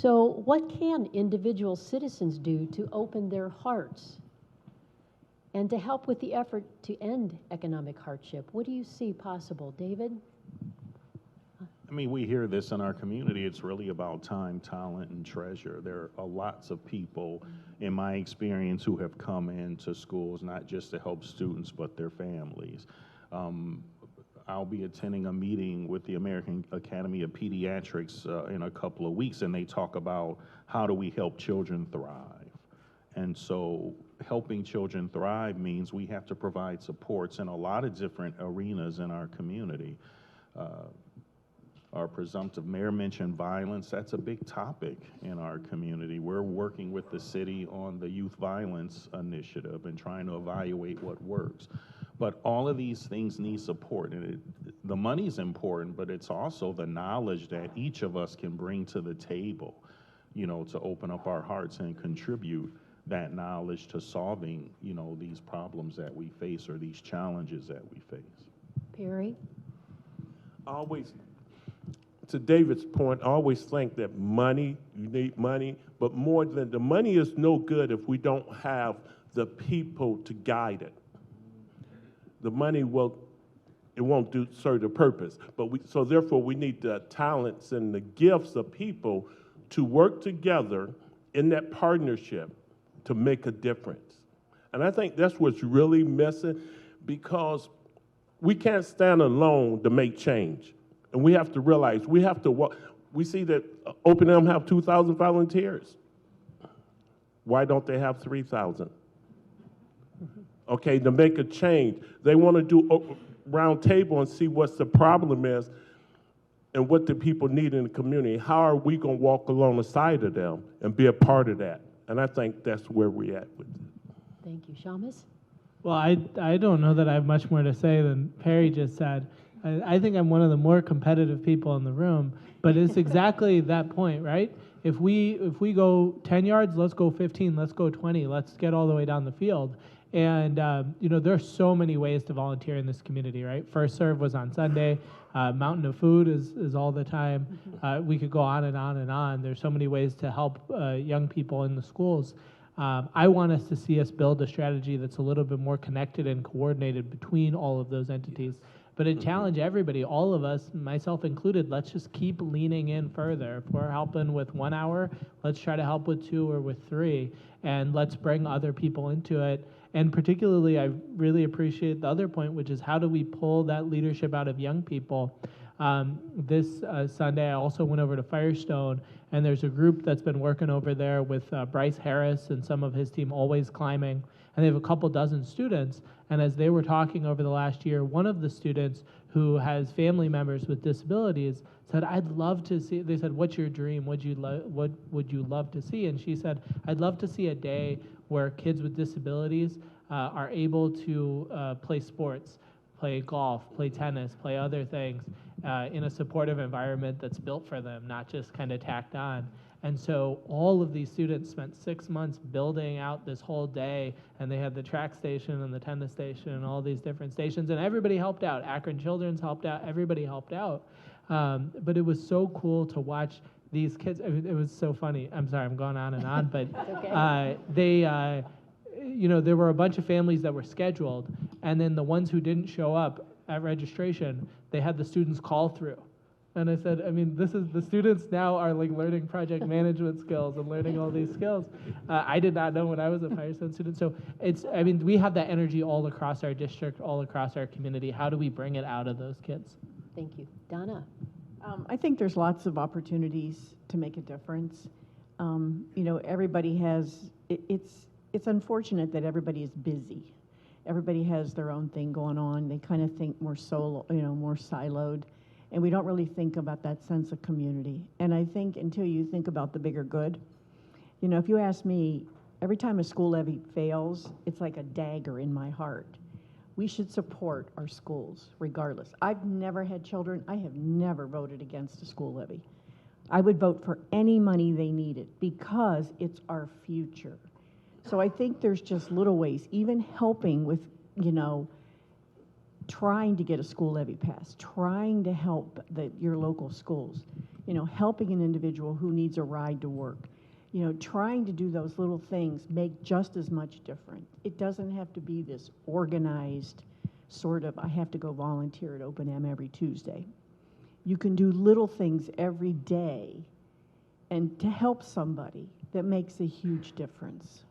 So what can individual citizens do to open their hearts and to help with the effort to end economic hardship? What do you see possible, David? I mean, we hear this in our community. It's really about time, talent, and treasure. There are lots of people, in my experience, who have come into schools not just to help students, but their families. I'll be attending a meeting with the American Academy of Pediatrics in a couple of weeks, and they talk about how do we help children thrive. And so helping children thrive means we have to provide supports in a lot of different arenas in our community. Our presumptive mayor mentioned violence. That's a big topic in our community. We're working with the city on the youth violence initiative and trying to evaluate what works. But all of these things need support. And the money's important, but it's also the knowledge that each of us can bring to the table, you know, to open up our hearts and contribute that knowledge to solving, you know, these problems that we face or these challenges that we face. Perry? Always, to David's point, I always think that money, you need money, but more than the money is no good if we don't have the people to guide it. The money won't serve the purpose. So therefore we need the talents and the gifts of people to work together in that partnership to make a difference. And I think that's what's really missing, because we can't stand alone to make change. And we have to realize, we have to walk. We see that O&M have 2,000 volunteers. Why don't they have 3,000? Okay, to make a change. They want to do a round table and see what the problem is and what the people need in the community. How are we going to walk alongside of them and be a part of that? And I think that's where we're at with it. Thank you. Shamus? Well, I don't know that I have much more to say than Perry just said. I think I'm one of the more competitive people in the room, but it's exactly that point, right? If we go 10 yards, let's go 15, let's go 20, let's get all the way down the field. And, you know, there's so many ways to volunteer in this community, right? First Serve was on Sunday. Mountain of Food is all the time. We could go on and on and on. There's so many ways to help young people in the schools. I want us to see us build a strategy that's a little bit more connected and coordinated between all of those entities. But it challenge everybody, all of us, myself included. Let's just keep leaning in further. If we're helping with 1 hour, let's try to help with 2 or with 3, and let's bring other people into it. And particularly, I really appreciate the other point, which is how do we pull that leadership out of young people? This Sunday, I also went over to Firestone, and there's a group that's been working over there with Bryce Harris and some of his team, Always Climbing, and they have a couple dozen students. And as they were talking over the last year, one of the students who has family members with disabilities said, I'd love to see, they said, what's your dream? What would you love to see? And she said, I'd love to see a day where kids with disabilities are able to play sports, play golf, play tennis, play other things in a supportive environment that's built for them, not just kind of tacked on. And so all of these students spent 6 months building out this whole day, and they had the track station and the tennis station and all these different stations, and everybody helped out. Akron Children's helped out. Everybody helped out. But it was so cool to watch these kids. I mean, it was so funny. I'm sorry, I'm going on and on, but okay. You know, there were a bunch of families that were scheduled, and then the ones who didn't show up at registration, they had the students call through. And I said, I mean, this is, the students now are like learning project management skills and learning all these skills. I did not know when I was a Firestone student. So it's, I mean, we have that energy all across our district, all across our community. How do we bring it out of those kids? Thank you. Donna? I think there's lots of opportunities to make a difference. You know, everybody has, it's unfortunate that everybody is busy. Everybody has their own thing going on. They kind of think more solo, you know, more siloed. And we don't really think about that sense of community. And I think until you think about the bigger good, you know, if you ask me, every time a school levy fails, it's like a dagger in my heart. We should support our schools regardless. I've never had children. I have never voted against a school levy. I would vote for any money they needed because it's our future. So I think there's just little ways, even helping with, you know, trying to get a school levy passed, trying to help your local schools. you know, helping an individual who needs a ride to work. You know, trying to do those little things make just as much difference. It doesn't have to be this organized sort of, I have to go volunteer at Open M every Tuesday. You can do little things every day and to help somebody that makes a huge difference.